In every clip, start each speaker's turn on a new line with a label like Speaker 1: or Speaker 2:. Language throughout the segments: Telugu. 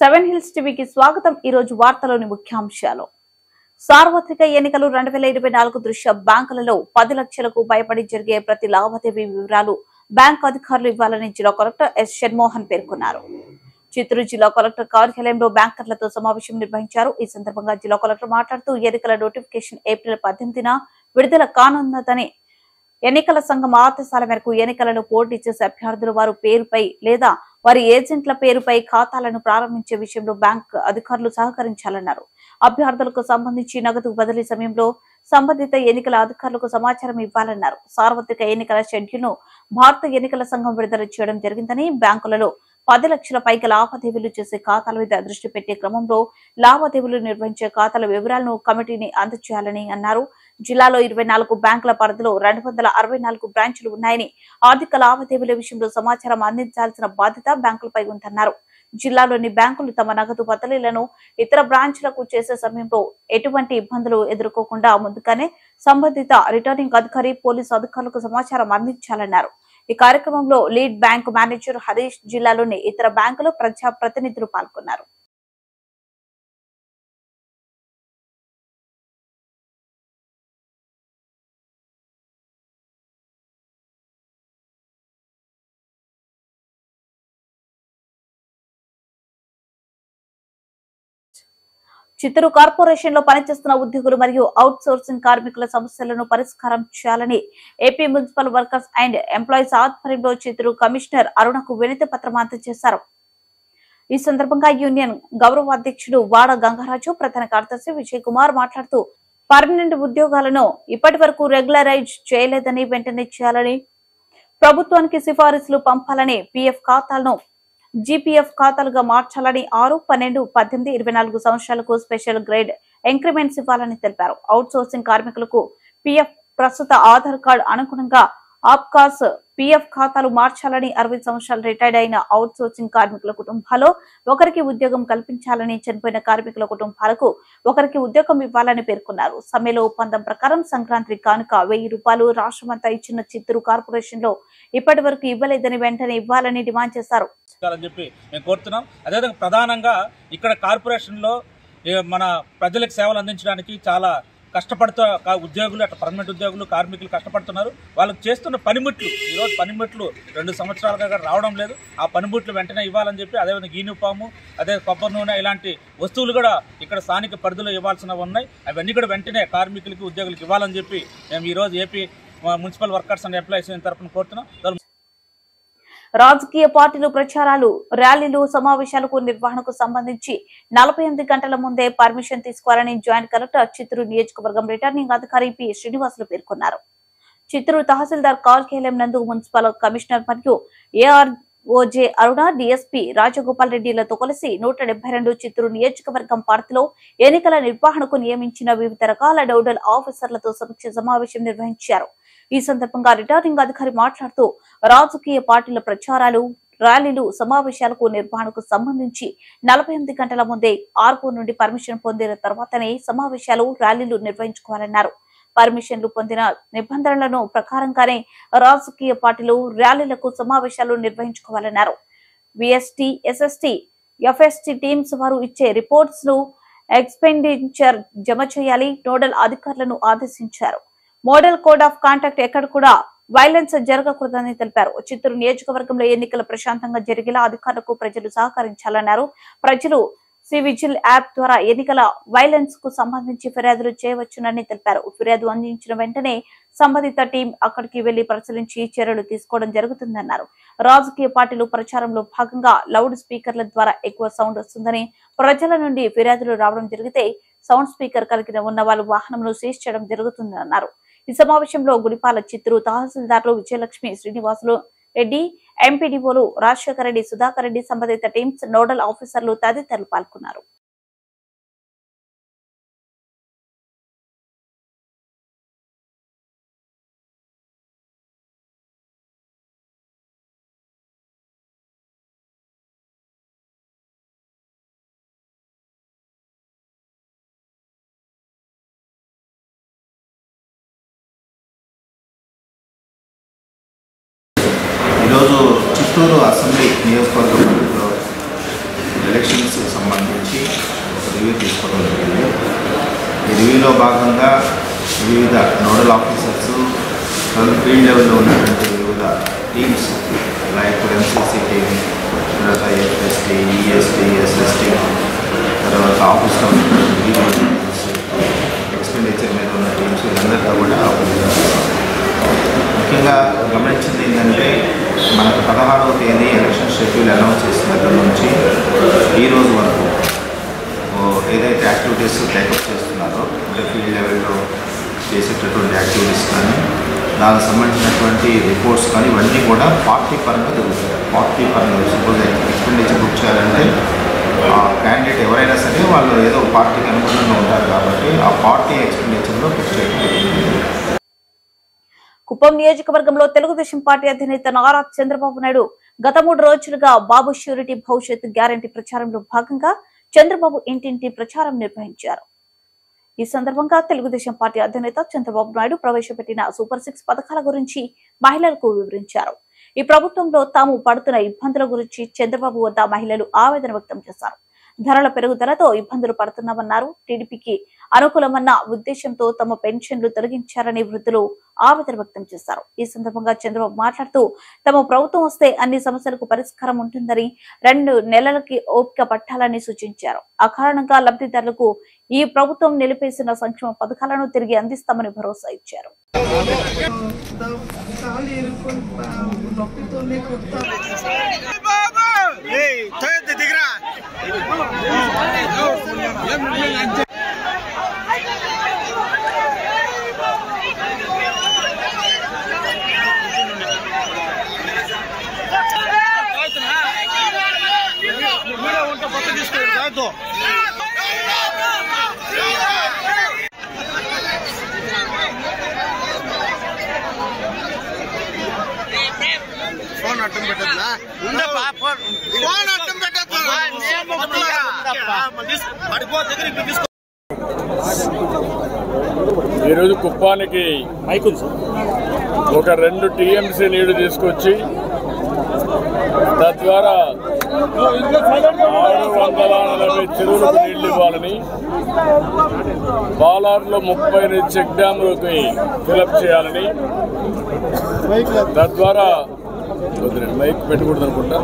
Speaker 1: సెవెన్ హిల్స్ టీవీకి స్వాగతం. ఈ రోజు వార్తలోని ముఖ్యాంశాలు. సార్వత్రిక ఎన్నికలు 2024 దృష్ట్యా బ్యాంకులలో 10 లక్షలకు భయపడి జరిగే ప్రతి లావాదేవీ వివరాలు బ్యాంకు అధికారులు ఇవ్వాలని జిల్లా కలెక్టర్ ఎస్ షణ్మోహన్ పేర్కొన్నారు. చిత్తూరు జిల్లా కలెక్టర్ కార్యాలయంలో బ్యాంకర్లతో సమావేశం నిర్వహించారు. ఈ సందర్భంగా జిల్లా కలెక్టర్ మాట్లాడుతూ ఎన్నికల నోటిఫికేషన్ ఏప్రిల్ 18న విడుదల కానున్నదని, ఎన్నికల సంఘం ఆదేశాల మేరకు ఎన్నికలలో పోటీ చేసే అభ్యర్థులు వారి పేరుపై లేదా వారి ఏజెంట్ల పేరుపై ఖాతాలను ప్రారంభించే విషయంలో బ్యాంక్ అధికారులు సహకరించాలన్నారు. అభ్యర్థులకు సంబంధించి నగదు బదిలీ సమయంలో సంబంధిత ఎన్నికల అధికారులకు సమాచారం ఇవ్వాలన్నారు. సార్వత్రిక ఎన్నికల షెడ్యూల్ను భారత ఎన్నికల సంఘం విడుదల చేయడం జరిగిందని, బ్యాంకులలో 10 లక్షల పైగా లావాదేవీలు చేసే ఖాతాల మీద దృష్టి పెట్టే క్రమంలో లావాదేవీలు నిర్వహించే ఖాతాల వివరాలను కమిటీని అందజేయాలని అన్నారు. జిల్లాలో 24 బ్యాంకుల పరిధిలో 264 బ్రాంచులు ఉన్నాయని, ఆర్థిక లావాదేవీల విషయంలో సమాచారం అందించాల్సిన బాధ్యత బ్యాంకులపై ఉందన్నారు. జిల్లాలోని బ్యాంకులు తమ నగదు బదిలీలను ఇతర బ్రాంచ్లకు చేసే సమయంలో ఎటువంటి ఇబ్బందులు ఎదుర్కోకుండా ముందుగానే సంబంధిత రిటర్నింగ్ అధికారి, పోలీసు అధికారులకు సమాచారం అందించాలన్నారు. ఈ కార్యక్రమంలో లీడ్ బ్యాంకు మేనేజర్ హరీష్, జిల్లాలోని ఇతర బ్యాంకులు ప్రజా ప్రతినిధులు పాల్గొన్నారు. చిత్తూరు కార్పొరేషన్ లో పనిచేస్తున్న ఉద్యోగులు మరియు అవుట్ సోర్సింగ్ కార్మికుల సమస్యలను పరిష్కారం చేయాలని AP municipal workers and employees ఆధ్వర్యంలో చిత్తూరు కమిషనర్ అరుణకు వినతి పత్రం అందజేశారు. ఈ సందర్భంగా యూనియన్ గౌరవ అధ్యక్షుడు వాడ గంగరాజు, ప్రధాన కార్యదర్శి విజయ్ కుమార్ మాట్లాడుతూ, పర్మనెంట్ ఉద్యోగాలను ఇప్పటి వరకు రెగ్యులరైజ్ చేయలేదని, వెంటనే చేయాలని, ప్రభుత్వానికి సిఫారసులు పంపాలని, పీఎఫ్ ఖాతాలను జీపీఎఫ్ ఖాతాలుగా మార్చాలని, 6, 12, 18, 24 సంవత్సరాలకు స్పెషల్ గ్రేడ్ ఇంక్రిమెంట్స్ ఇవ్వాలని తెలిపారు. అవుట్ సోర్సింగ్ కార్మికులకు పీఎఫ్ ప్రస్తుత ఆధార్ కార్డు అనుగుణంగా ఆప్కాస్ పీఎఫ్ ఖాతాలు మార్చాలని, 60 సంవత్సరాలు రిటైర్డ్ అయిన అవుట్ సోర్సింగ్ కార్మికుల కుటుంబాల్లో ఒకరికి ఉద్యోగం కల్పించాలని, చనిపోయిన కార్మికుల కుటుంబాలకు ఒకరికి ఉద్యోగం ఇవ్వాలని పేర్కొన్నారు. సమ్మెలో ఒప్పందం ప్రకారం సంక్రాంతి కానుక 1000 రూపాయలు రాష్ట్రమంతా ఇచ్చిన చిత్తూరు కార్పొరేషన్ లో ఇప్పటి వరకు ఇవ్వలేదని, వెంటనే ఇవ్వాలని డిమాండ్ చేశారు.
Speaker 2: ప్రధానంగా ఇక్కడ కార్పొరేషన్ లో మన ప్రజలకు సేవలు అందించడానికి చాలా కష్టపడుతూ ఉద్యోగులు, అట్లా పర్మనెంట్ ఉద్యోగులు, కార్మికులు కష్టపడుతున్నారు. వాళ్ళకి చేస్తున్న పనిముట్లు, ఈరోజు పనిముట్లు 2 సంవత్సరాలుగా రావడం లేదు. ఆ పనిముట్లు వెంటనే ఇవ్వాలని చెప్పి, అదేవిధంగా యూనిఫాము, అదే కొబ్బరి నూనె, ఇలాంటి వస్తువులు కూడా ఇక్కడ స్థానిక పరిధిలో ఇవ్వాల్సినవి ఉన్నాయి. అవన్నీ కూడా వెంటనే కార్మికులకి, ఉద్యోగులకు ఇవ్వాలని చెప్పి మేము ఈరోజు AP municipal workers and employees తరఫున కోరుతున్నాం.
Speaker 1: రాజకీయ పార్టీలు ప్రచారాలు, ర్యాలీలు, సమావేశాలకు నిర్వహణకు సంబంధించి 48 గంటల ముందే పర్మిషన్ తీసుకోవాలని జాయింట్ కలెక్టర్ చిత్తూరు నియోజకవర్గం రిటర్నింగ్ అధికారి పి శ్రీనివాసులు పేర్కొన్నారు. చిత్తూరు తహసీల్దార్ కార్యాలయం నందు మున్సిపల్ కమిషనర్ మరియు ఏఆర్ఓజే అరుణ, డీఎస్పీ రాజగోపాల్ రెడ్డిలతో కలిసి 172 చిత్తూరు నియోజకవర్గం పరిధిలో ఎన్నికల నిర్వహణకు నియమించిన వివిధ రకాల నోడల్ ఆఫీసర్లతో సమీక్ష సమావేశం నిర్వహించారు. ఈ సందర్భంగా రిటర్నింగ్ అధికారి మాట్లాడుతూ, రాజకీయ పార్టీల ప్రచారాలు, ర్యాలీలు, సమావేశాలకు నిర్వహణకు సంబంధించి 48 గంటల ముందే ఆర్పో నుండి పర్మిషన్ పొందిన తర్వాతనే సమావేశాలు, ర్యాలీలు నిర్వహించుకోవాలన్నారు. పర్మిషన్లు పొందిన నిబంధనలను ప్రకారంగానే రాజకీయ పార్టీలు, ర్యాలీలకు, సమావేశాలు నిర్వహించుకోవాలన్నారు. విఎస్టీ, ఎస్ఎస్టీ, ఎఫ్ఎస్టీ టీమ్స్ వారు ఇచ్చే రిపోర్ట్స్ ను ఎక్స్పెండిచర్ జమ చేయాలి. నోడల్ అధికారులను ఆదేశించారు. మోడల్ కోడ్ ఆఫ్ కాంటాక్ట్ ఎక్కడ కూడా వైలెన్స్ జరగకూడదని తెలిపారు. చిత్తూరు నియోజకవర్గంలో ఎన్నికలు ప్రశాంతంగా జరిగేలా అధికారులకు ప్రజలు సహకరించాలన్నారు. ప్రజలు సివిజిల్ యాప్ ద్వారా ఎన్నికల వైలెన్స్ కు సంబంధించి ఫిర్యాదులు చేయవచ్చునని తెలిపారు. ఫిర్యాదు అందించిన వెంటనే సంబంధిత టీం అక్కడికి వెళ్లి పరిశీలించి చర్యలు తీసుకోవడం జరుగుతుందన్నారు. రాజకీయ పార్టీలు ప్రచారంలో భాగంగా లౌడ్ స్పీకర్ల ద్వారా ఎక్కువ సౌండ్ వస్తుందని, ప్రజల నుండి ఫిర్యాదులు రావడం జరిగితే సౌండ్ స్పీకర్ కలిగిన ఉన్న వాళ్ళ వాహనంలో సీజ్ చేయడం జరుగుతుందన్నారు. ఈ సమావేశంలో గుడిపాల చిత్తూరు తహసీల్దార్లు విజయలక్ష్మి, శ్రీనివాసులు రెడ్డి, ఎంపీడీఓలు రాజశేఖర రెడ్డి, సుధాకర్ రెడ్డి, సంబంధిత టీమ్స్, నోడల్ ఆఫీసర్లు తదితరులు పాల్గొన్నారు.
Speaker 3: ఈరోజు చిత్తూరు అసెంబ్లీ నియోజకవర్గంలో ఎలక్షన్స్ రివ్యూలో భాగంగా వివిధ నోడల్ ఆఫీసర్స్ ఫీల్డ్ లెవెల్లో ఉన్నటువంటి వివిధ టీమ్స్ లైక్ ఎంసీసీ టీమ్, తర్వాత ఎఫ్ఎస్టీ, ఈఎస్టీ, ఎస్ఎస్టీ, తర్వాత ఆఫీస్లో ఉన్నటువంటి ఎక్స్పెండిచర్ మీద ఉన్న టీమ్స్ వీళ్ళందరితో కూడా ముఖ్యంగా గమనించింది ఏంటంటే మనకు 16వ తేదీ ఎలక్షన్ షెడ్యూల్ అనౌన్స్ చేసిన దగ్గర నుంచి ఈ రోజు వరకు ఏదైతే యాక్టివిటీస్ టేకప్ చేస్తున్నారో అంటే ఫీల్డ్ లెవెల్లో చేసేటటువంటి యాక్టివిటీస్ కానీ దానికి సంబంధించినటువంటి రిపోర్ట్స్ కానీ ఇవన్నీ కూడా పార్టీ పరంగా జరుగుతాయి. పార్టీ పరంగా సపోజ్ ఎక్స్పెండిచర్ బుక్ చేయాలంటే క్యాండిడేట్ ఎవరైనా సరే వాళ్ళు ఏదో పార్టీకి అనుగుణంగా ఉంటారు కాబట్టి ఆ పార్టీ ఎక్స్పెండిచర్లో బుక్ చేయడం.
Speaker 1: కుప్పం నియోజకవర్గంలో తెలుగుదేశం పార్టీ అధినేత నారా చంద్రబాబు నాయుడు గత 3 రోజులుగా బాబు ష్యూరిటీ భవిష్యత్ గ్యారంటీ ప్రచారంలో భాగంగా చంద్రబాబు ఇంటింటి ప్రచారం నిర్వహించారు. ఈ సందర్భంగా తెలుగుదేశం పార్టీ అధినేత చంద్రబాబు నాయుడు ప్రవేశపెట్టిన సూపర్ 6 పథకాల గురించి మహిళలకు వివరించారు. ఈ ప్రభుత్వంలో తాము పడుతున్న ఇబ్బందుల గురించి చంద్రబాబు వద్ద మహిళలు ఆవేదన వ్యక్తం చేశారు. ధరల పెరుగుదలతో ఇబ్బందులు పడుతున్నామన్నారు. టీడీపీకి అనుకూలమన్న ఉద్దేశంతో తమ పెన్షన్లు తొలగించారని వృద్ధులు ఆవేదన వ్యక్తం చేశారు. ఈ సందర్భంగా చంద్రబాబు మాట్లాడుతూ తమ ప్రభుత్వం వస్తే అన్ని సమస్యలకు పరిష్కారం ఉంటుందని, 2 నెలలకి ఓపిక పట్టాలని సూచించారు. ఆ కారణంగా లబ్ధిదారులకు ఈ ప్రభుత్వం నిలిపేసిన సంక్షేమ పథకాలను తిరిగి అందిస్తామని భరోసా ఇచ్చారు.
Speaker 4: ఈరోజు కుప్పానికి ఒక 2 టీఎంసీ నీళ్లు తీసుకొచ్చి తద్వారా 640 చెరువులకు నీళ్లు ఇవ్వాలని, పాలార్లో 30 చెక్ డ్యాములకి ఫిలప్ చేయాలని, తద్వారా మైక్ పెట్టకూడదు అనుకుంటా,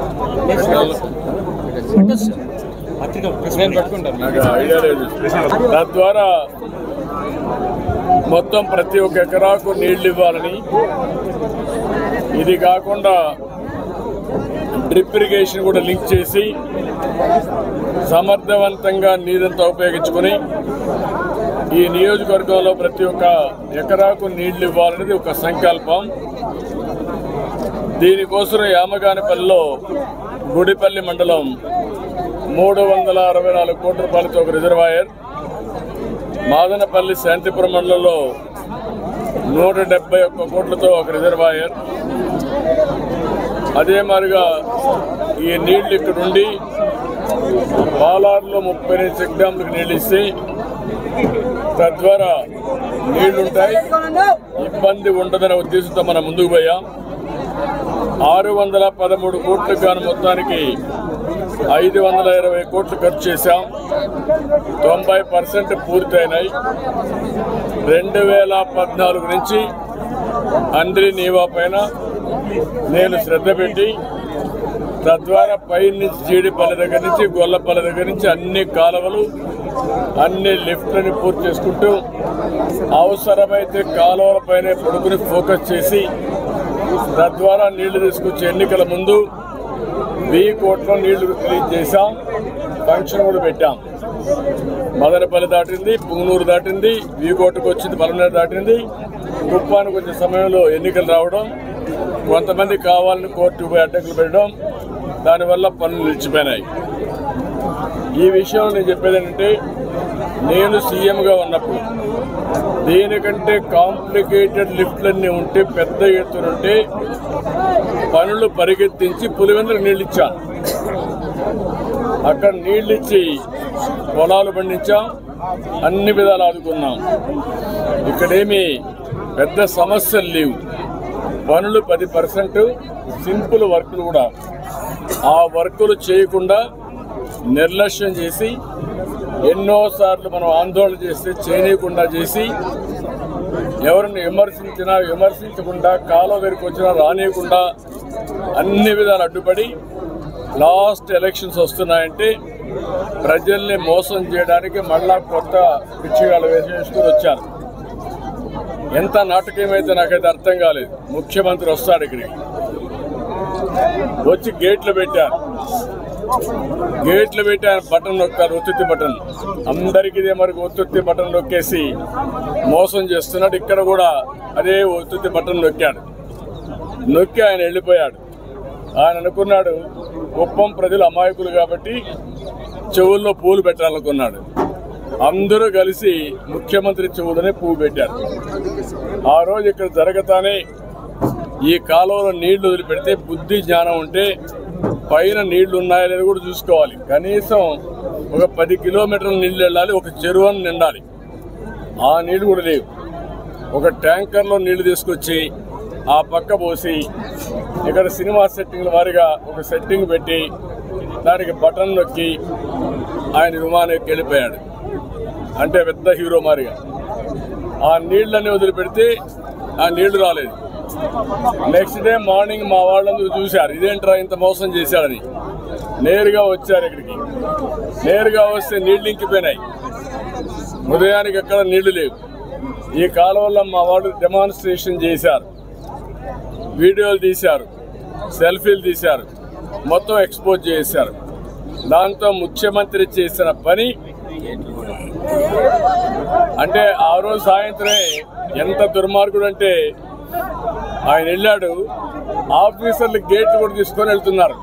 Speaker 4: నాకు ఐడియా లేదు. తద్వారా మొత్తం ప్రతి ఒక్క ఎకరాకు నీళ్లు ఇవ్వాలని, ఇది కాకుండా డ్రిప్ ఇరిగేషన్ కూడా లింక్ చేసి సమర్థవంతంగా నీరంతా ఉపయోగించుకుని ఈ నియోజకవర్గంలో ప్రతి ఒక్క ఎకరాకు నీళ్లు ఇవ్వాలనేది ఒక సంకల్పం. దీనికోసం యామగానిపల్లిలో గుడిపల్లి మండలం 364 కోట్ల రూపాయలతో ఒక రిజర్వాయర్, మాదనపల్లి శాంతిపురం మండలంలో 171 కోట్లతో ఒక రిజర్వాయర్, అదే మాదిరిగా ఈ నీళ్లు ఇక్కడుండి పాలార్లో 30 చెక్ డ్యాములకు నీళ్లు ఇస్తే తద్వారా నీళ్లుంటాయి, ఇబ్బంది ఉండదనే ఉద్దేశంతో మనం ముందుకు పోయాం. 613 కోట్లకు గాను మొత్తానికి 520 కోట్లు ఖర్చు చేశాం. 90% పూర్తయినాయి. 2014 నుంచి అండ్రి నీవా పైన నేను శ్రద్ధ పెట్టి తద్వారా పై నుంచి జీడిపల్లి దగ్గర నుంచి గొల్లపల్లి దగ్గర నుంచి అన్ని కాలువలు అన్ని లిఫ్ట్లని పూర్తి చేసుకుంటూ అవసరమైతే కాలువలపైనే పడుకుని ఫోకస్ చేసి తద్వారా నీళ్లు తీసుకొచ్చే ఎన్నికల ముందు 1000 కోట్ల నీళ్లు రిలీజ్ చేశాం. ఫంక్షన్ కూడా పెట్టాం. మదనపల్లి దాటింది, పుంగనూరు దాటింది, 1000 కోట్లకు వచ్చింది, పలమనేరు దాటింది. కుప్పానికి వచ్చే సమయంలో ఎన్నికలు రావడం, కొంతమంది కావాలని కోర్టుకు పోయి అడ్డంకులు పెట్టడం, దానివల్ల పనులు నిలిచిపోయినాయి. ఈ విషయంలో నేను చెప్పేది ఏంటంటే, నేను సీఎంగా ఉన్నప్పుడు దీనికంటే కాంప్లికేటెడ్ లిఫ్ట్లన్నీ ఉంటే, పెద్ద ఎత్తునుంటే పనులు పరిగెత్తించి పులివెందులకు నీళ్ళు ఇచ్చాం. అక్కడ నీళ్ళు ఇచ్చి పొలాలు పండించాం, అన్ని విధాలు ఆదుకున్నాం. ఇక్కడేమి పెద్ద సమస్యలు లేవు. పనులు 10%, సింపుల్ వర్క్లు కూడా ఆ వర్కులు చేయకుండా నిర్లక్ష్యం చేసి ఎన్నోసార్లు మనం ఆందోళన చేస్తే చేయనీయకుండా చేసి ఎవరిని విమర్శించకుండా కాలం వెరికి వచ్చినా రానియకుండా అన్ని విధాలు అడ్డుపడి లాస్ట్ ఎలక్షన్స్ వస్తున్నాయంటే ప్రజల్ని మోసం చేయడానికి మళ్ళా కొత్త పిచ్చిగాళ్ళు వేసేసుకుని వచ్చారు. ఎంత నాటకమైతే నాకైతే అర్థం కాలేదు. ముఖ్యమంత్రి వస్తాడు ఇక్కడికి, వచ్చి గేట్లు పెట్టారు బటన్ నొక్కారు, ఒత్తుత్తి బటన్. అందరికీ ఇదే మరి ఒత్తుత్తి బటన్ నొక్కేసి మోసం చేస్తున్నాడు. ఇక్కడ కూడా అదే ఒత్తుత్తి బటన్ నొక్కి ఆయన వెళ్ళిపోయాడు. ఆయన అనుకున్నాడు కుప్పం ప్రజలు అమాయకులు కాబట్టి చెవుల్లో పూలు పెట్టాలనుకున్నాడు. అందరూ కలిసి ముఖ్యమంత్రి చెవులోనే పువ్వు పెట్టారు. ఆ రోజు ఇక్కడ జరగతానే ఈ కాలువలో నీళ్లు వదిలిపెడితే బుద్ధి జ్ఞానం ఉంటే పైన నీళ్లు ఉన్నాయో లేదో కూడా చూసుకోవాలి. కనీసం ఒక 10 కిలోమీటర్ల నీళ్లు వెళ్ళాలి, ఒక చెరువును నిండాలి. ఆ నీళ్లు కూడా లేవు. ఒక ట్యాంకర్లో నీళ్లు తీసుకొచ్చి ఆ పక్క పోసి ఇక్కడ సినిమా సెట్టింగ్ల వారిగా ఒక సెట్టింగ్ పెట్టి దానికి బటన్ నొక్కి ఆయన విమానానికి వెళ్ళిపోయాడు. అంటే పెద్ద హీరో మారిగా ఆ నీళ్లన్నీ వదిలిపెడితే ఆ నీళ్లు రాలేదు. నెక్స్ట్ డే మార్నింగ్ మా వాళ్ళందరూ చూశారు, ఇదేంట్రా ఇంత మోసం చేశాడని. నేరుగా వచ్చారు ఇక్కడికి. నేరుగా వస్తే నీళ్లు ఇంకిపోయినాయి. ఉదయానికి ఎక్కడ నీళ్లు లేవు. ఈ కాలువల్లో మా వాళ్ళు డెమాన్స్ట్రేషన్ చేశారు, వీడియోలు తీశారు, సెల్ఫీలు తీశారు, మొత్తం ఎక్స్పోజ్ చేశారు. దాంతో ముఖ్యమంత్రి చేసిన పని అంటే ఆ రోజు సాయంత్రమే ఎంత దుర్మార్గుడు అంటే ఆయన వెళ్ళాడు, ఆఫీసర్లు గేట్లు కూడా తీసుకొని వెళ్తున్నారు.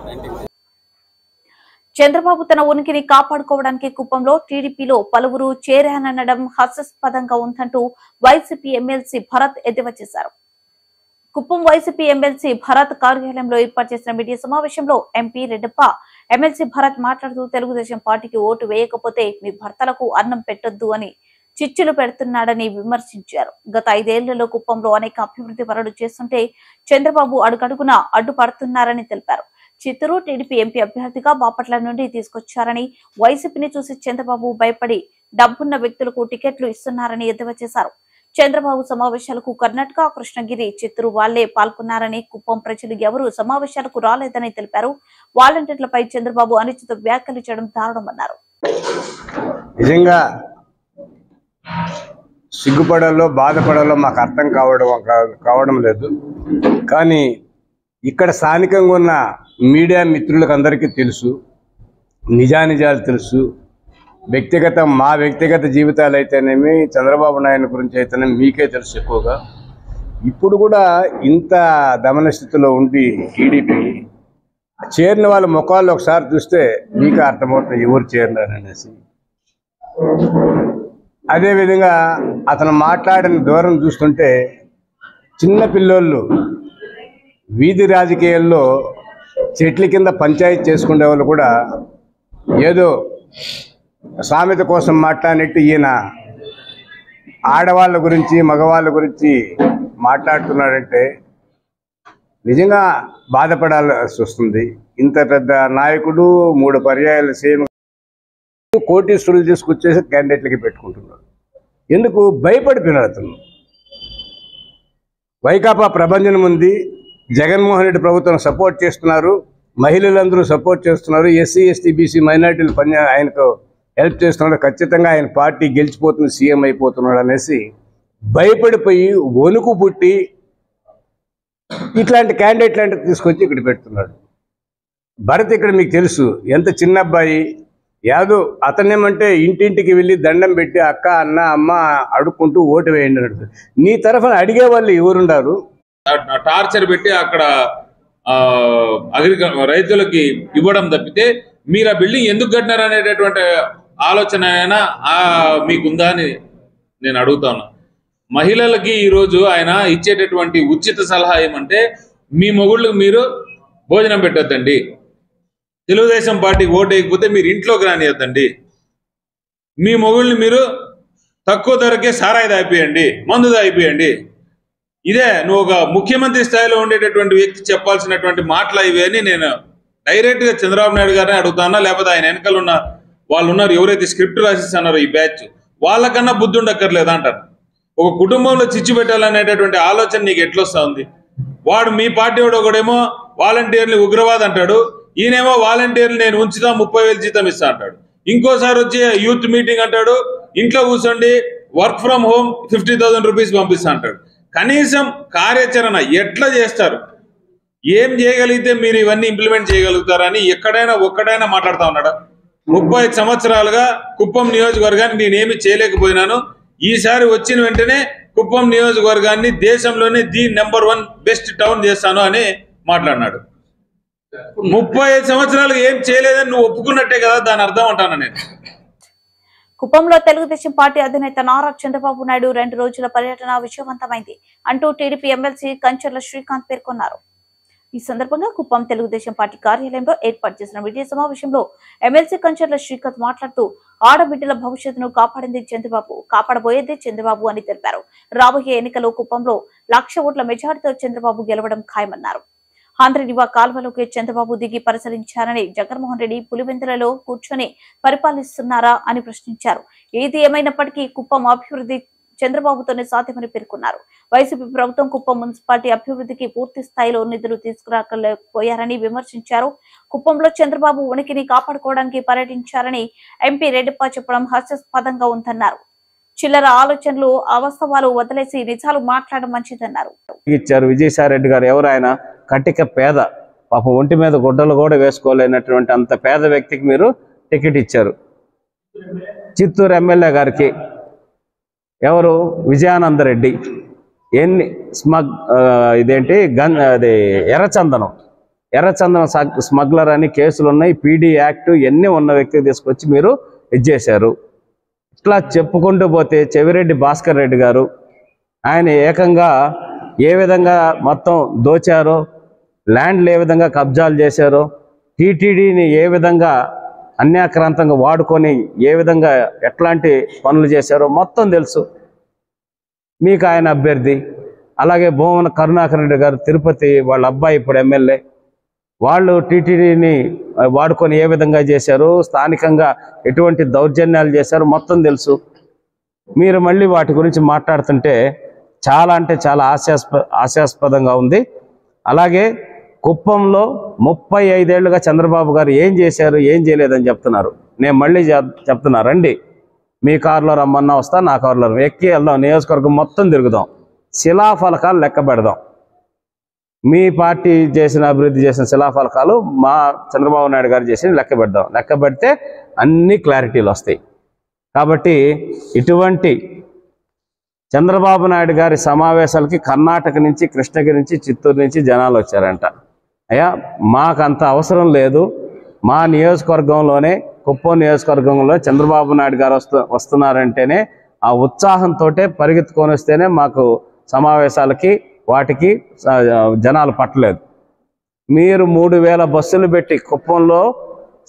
Speaker 1: చంద్రబాబు తన ఉనికిని కాపాడుకోవడానికి కుప్పంలో టీడీపీలో పలువురు చేరాననడం హాస్యాస్పదంగా ఉందంటూ వైసీపీ ఎమ్మెల్సీ భరత్ ఎద్దేవా చేశారు. కుప్పం వైసీపీ ఎమ్మెల్సీ భరత్ కార్యాలయంలో ఏర్పాటు చేసిన మీడియా సమావేశంలో ఎంపీ రెడ్డప్ప ఎమ్మెల్సీ భరత్ మాట్లాడుతూ తెలుగుదేశం పార్టీకి ఓటు వేయకపోతే మీ భర్తలకు అన్నం పెట్టొద్దు అని చిచ్చులు పెడుతున్నాడని విమర్శించారు. గత 5 ఏళ్లలో కుప్పంలో అనేక అభివృద్ధి పనులు చేస్తుంటే చంద్రబాబు అడుగడుగునా అడ్డుపడుతున్నారని తెలిపారు. చిత్తూరు టీడీపీ ఎంపీ అభ్యర్థిగా బాపట్ల నుండి తీసుకొచ్చారని, వైసీపీని చూసి చంద్రబాబు భయపడి డబ్బున్న వ్యక్తులకు టికెట్లు ఇస్తున్నారని ఎద్దేవా చేశారు. చంద్రబాబు సమావేశాలకు కర్ణాటక, కృష్ణగిరి, చిత్తూరు వాళ్లే పాల్గొన్నారని, కుప్పం ప్రజలు ఎవరూ సమావేశాలకు రాలేదని తెలిపారు. వాలంటీర్లపై చంద్రబాబు అనుచిత వ్యాఖ్యలు చేయడం దారుణమన్నారు.
Speaker 5: నిజంగా సిగ్గుపడాలో బాధపడాలో మాకు అర్థం కావడం లేదు. కానీ ఇక్కడ స్థానికంగా ఉన్న మీడియా మిత్రులకు అందరికీ తెలుసు, నిజానిజాలు తెలుసు. మా వ్యక్తిగత జీవితాలు అయితేనేమి, చంద్రబాబు నాయుడు గురించి అయితేనేమి మీకే తెలుసు ఎక్కువగా. ఇప్పుడు కూడా ఇంత దమన స్థితిలో ఉండి టీడీపీ చేరిన వాళ్ళ ముఖాల్లో ఒకసారి చూస్తే మీకు అర్థమవుతుంది ఎవరు చేరినారనేసి. అదేవిధంగా అతను మాట్లాడిన దూరం చూస్తుంటే చిన్న పిల్లోళ్ళు వీధి రాజకీయాల్లో చెట్ల కింద పంచాయతీ చేసుకునే వాళ్ళు కూడా ఏదో సామెత కోసం మాట్లాడినట్టు ఈయన ఆడవాళ్ళ గురించి మగవాళ్ళ గురించి మాట్లాడుతున్నాడంటే నిజంగా బాధపడాల్సి వస్తుంది. ఇంత పెద్ద నాయకుడు 3 పర్యాయాలు సేమ్ కోటీశ్వరులు తీసుకొచ్చేసి క్యాండిడేట్లకి పెట్టుకుంటున్నాడు. ఎందుకు భయపడిపోయినాడు అతను. వైకాపా ప్రభంజనం ఉంది, జగన్మోహన్ రెడ్డి ప్రభుత్వం సపోర్ట్ చేస్తున్నారు, మహిళలందరూ సపోర్ట్ చేస్తున్నారు, ఎస్సీ ఎస్టీ బీసీ మైనార్టీలు ఆయనకు హెల్ప్ చేస్తున్నాడు, ఖచ్చితంగా ఆయన పార్టీ గెలిచిపోతుంది, సీఎం అయిపోతున్నాడు అనేసి భయపడిపోయి వణుకు పుట్టి ఇట్లాంటి క్యాండిడేట్లు అంటే తీసుకొచ్చి ఇక్కడ పెడుతున్నాడు. భరత్ ఇక్కడ మీకు తెలుసు ఎంత చిన్న అబ్బాయి. యాదో అతనేమంటే ఇంటింటికి వెళ్ళి దండం పెట్టి అక్క అన్న అమ్మ అడుక్కుంటూ ఓటు వేయండి అన్నాడు. నీ తరఫున అడిగే వాళ్ళు ఎవరున్నారు?
Speaker 6: టార్చర్ పెట్టి అక్కడ రైతులకి ఇవ్వడం తప్పితే మీరు ఆ బిల్డింగ్ ఎందుకు కట్టినారు అనేటటువంటి ఆలోచన అయినా మీకుందా అని నేను అడుగుతాను. మహిళలకి ఈరోజు ఆయన ఇచ్చేటటువంటి ఉచిత సలహా ఏమంటే మీ మొగుళ్ళకి మీరు భోజనం పెట్టొద్దండి, తెలుగుదేశం పార్టీకి ఓటు వేయకపోతే మీరు ఇంట్లోకి రానియద్దండి, మీ మొగుళ్ళని మీరు తక్కువ ధరకే సారాయి దాయిపోయండి, మందు దాయిపోయండి. ఇదే నువ్వు ఒక ముఖ్యమంత్రి స్థాయిలో ఉండేటటువంటి వ్యక్తి చెప్పాల్సినటువంటి మాటలు ఇవి అని నేను డైరెక్ట్గా చంద్రబాబు నాయుడు గారిని అడుగుతానా, లేకపోతే ఆయన వెనకాల ఉన్న వాళ్ళు ఉన్నారు, ఎవరైతే స్క్రిప్ట్ రాసిస్తున్నారో ఈ బ్యాచ్, వాళ్ళకన్నా బుద్ధి ఉండక్కర్లేదా అంటారు. ఒక కుటుంబంలో చిచ్చు పెట్టాలనేటటువంటి ఆలోచన నీకు ఎట్లొస్తా ఉంది? వాడు మీ పార్టీ వాడు ఒకడేమో వాలంటీర్ని ఉగ్రవాదం అంటాడు, ఈయనేమో వాలంటీర్లు నేను ఉంచుతా 30,000 జీతం ఇస్తా అంటాడు. ఇంకోసారి వచ్చి యూత్ మీటింగ్ అంటాడు, ఇంట్లో కూర్చోండి వర్క్ ఫ్రమ్ హోమ్ 50,000 రూపీస్ పంపిస్తా అంటాడు. కనీసం కార్యాచరణ ఎట్లా చేస్తారు, ఏం చేయగలిగితే మీరు ఇవన్నీ ఇంప్లిమెంట్ చేయగలుగుతారని ఒక్కడైనా మాట్లాడుతూ ఉన్నాడా? 35 సంవత్సరాలుగా కుప్పం నియోజకవర్గాన్ని నేనేమి చేయలేకపోయినాను, ఈసారి వచ్చిన వెంటనే కుప్పం నియోజకవర్గాన్ని దేశంలోనే ది నెంబర్ 1 బెస్ట్ టౌన్ చేస్తాను అని మాట్లాడినాడు. 35 సంవత్సరాలు ఏం చేయలేదని నువ్వు ఒప్పుకున్నట్టే కదా దాని అర్థం అంటాను నేను.
Speaker 1: కుప్పంలో తెలుగుదేశం పార్టీ అధినేత నారా చంద్రబాబు నాయుడు 2 రోజుల పర్యటన విజయవంతమైంది అంటూ టీడీపీ ఎమ్మెల్సీ కంచర్ల శ్రీకాంత్ పేర్కొన్నారు. ఈ సందర్భంగా కుప్పం తెలుగుదేశం పార్టీ కార్యాలయంలో ఏర్పాటు చేసిన మీడియా సమావేశంలో ఎమ్మెల్సీ కంచర్ల శ్రీకాంత్ మాట్లాడుతూ ఆడబిడ్డల భవిష్యత్తును కాపాడింది చంద్రబాబు, కాపాడబోయేది చంద్రబాబు అని తెలిపారు. రాబోయే ఎన్నికల్లో కుప్పంలో 1,00,000 ఓట్ల మెజార్టీతో చంద్రబాబు గెలవడం ఖాయమన్నారు. ఆంధ్రనివా కాల్వలోకి చంద్రబాబు దిగి పరిశీలించారని, జగన్మోహన్ రెడ్డి పులివెందులలో కూర్చొని పరిపాలిస్తున్నారా అని ప్రశ్నించారు. ఏది ఏమైనప్పటికీ కుప్పం అభివృద్ధి చంద్రబాబుతోనే సాధ్యమని పేర్కొన్నారు. వైసీపీ ప్రభుత్వం కుప్పం మున్సిపాలిటీ అభివృద్ధికి పూర్తి స్థాయిలో నిధులు తీసుకురాకపోయారని విమర్శించారు. కుప్పంలో చంద్రబాబు ఉనికిని కాపాడుకోవడానికి పర్యటించారని ఎంపీ రెడ్డిప్ప చెప్పడం హాస్యాస్పదంగా ఉందన్నారు. చిల్లర ఆలోచనలు, అవాస్తవాలు వదిలేసి నిజాలు మాట్లాడడం మంచిదన్నారు.
Speaker 7: ఇచ్చారు విజయసాయి రెడ్డి గారు. ఎవరు ఆయన? కటిక పేద, పాపం ఒంటి మీద గుడ్డలు కూడా వేసుకోలేనటువంటి అంత పేద వ్యక్తికి మీరు టికెట్ ఇచ్చారు. చిత్తూరు ఎమ్మెల్యే గారికి ఎవరు? విజయానందరెడ్డి. ఎన్ని ఎర్రచందనం స్మగ్లర్ అని కేసులు ఉన్నాయి, పీడీ యాక్ట్ ఎన్ని ఉన్న వ్యక్తికి తీసుకొచ్చి మీరు ఇచ్చేశారు. ఇట్లా చెప్పుకుంటూ పోతే చెవిరెడ్డి భాస్కర్ రెడ్డి గారు, ఆయన ఏకంగా ఏ విధంగా మొత్తం దోచారో, ల్యాండ్లు ఏ విధంగా కబ్జాలు చేశారో, టీటీడీని ఏ విధంగా అన్యాక్రాంతంగా వాడుకొని ఏ విధంగా ఎట్లాంటి పనులు చేశారో మొత్తం తెలుసు మీకు. ఆయన అభ్యర్థి. అలాగే భూమన కరుణాకర్ రెడ్డి గారు తిరుపతి, వాళ్ళ అబ్బాయి ఇప్పుడు ఎమ్మెల్యే, వాళ్ళు టీటీడీని వాడుకొని ఏ విధంగా చేశారు, స్థానికంగా ఎటువంటి దౌర్జన్యాలు చేశారు మొత్తం తెలుసు. మీరు మళ్ళీ వాటి గురించి మాట్లాడుతుంటే చాలా అంటే చాలా హాస్యాస్పదంగా ఉంది. అలాగే కుప్పంలో 35 ఏళ్లుగా చంద్రబాబు గారు ఏం చేశారు, ఏం చేయలేదని చెప్తున్నారు. నేను మళ్ళీ చెప్తున్నా, రండి, మీ కారులో రమ్మన్నా వస్తా, నా కారులో ఎక్కి వెళ్దాం, నియోజకవర్గం మొత్తం తిరుగుదాం, శిలాఫలకాలు లెక్క పెడదాం. మీ పార్టీ చేసిన అభివృద్ధి చేసిన శిలాఫలకాలు మా చంద్రబాబు నాయుడు గారు చేసిన లెక్క పెడదాం. లెక్క పెడితే అన్ని క్లారిటీలు వస్తాయి. కాబట్టి ఇటువంటి చంద్రబాబు నాయుడు గారి సమావేశాలకి కర్ణాటక నుంచి, కృష్ణగిరి నుంచి, చిత్తూరు నుంచి జనాలు వచ్చారంట. అయ్యా, మాకంత అవసరం లేదు. మా నియోజకవర్గంలోనే, కుప్పం నియోజకవర్గంలో చంద్రబాబు నాయుడు గారు వస్తున్నారంటేనే ఆ ఉత్సాహంతో పరిగెత్తుకొని వస్తేనే మాకు సమావేశాలకి వాటికి జనాలు పట్టలేదు. మీరు 3,000 బస్సులు పెట్టి, కుప్పంలో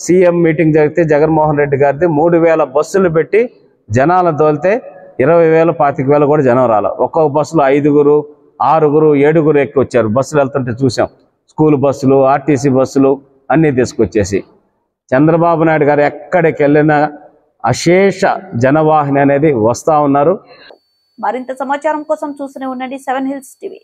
Speaker 7: సీఎం మీటింగ్ జరిగితే జగన్మోహన్ రెడ్డి గారిది 3,000 బస్సులు పెట్టి జనాలు తోలితే 20,000, 25,000 కూడా జనం రాల. ఒక్కొక్క బస్సులో 5, 6, 7 ఎక్కి వచ్చారు. బస్సులు వెళ్తుంటే చూసాం. స్కూల్ బస్సులు, ఆర్టీసీ బస్సులు అన్నీ తీసుకొచ్చేసి. చంద్రబాబు నాయుడు గారు ఎక్కడికి వెళ్ళినా అశేష జనవాహిని అనేది వస్తూ ఉన్నారు.
Speaker 1: మరింత సమాచారం కోసం చూస్తూనే ఉండండి 7 హిల్స్ టీవీ.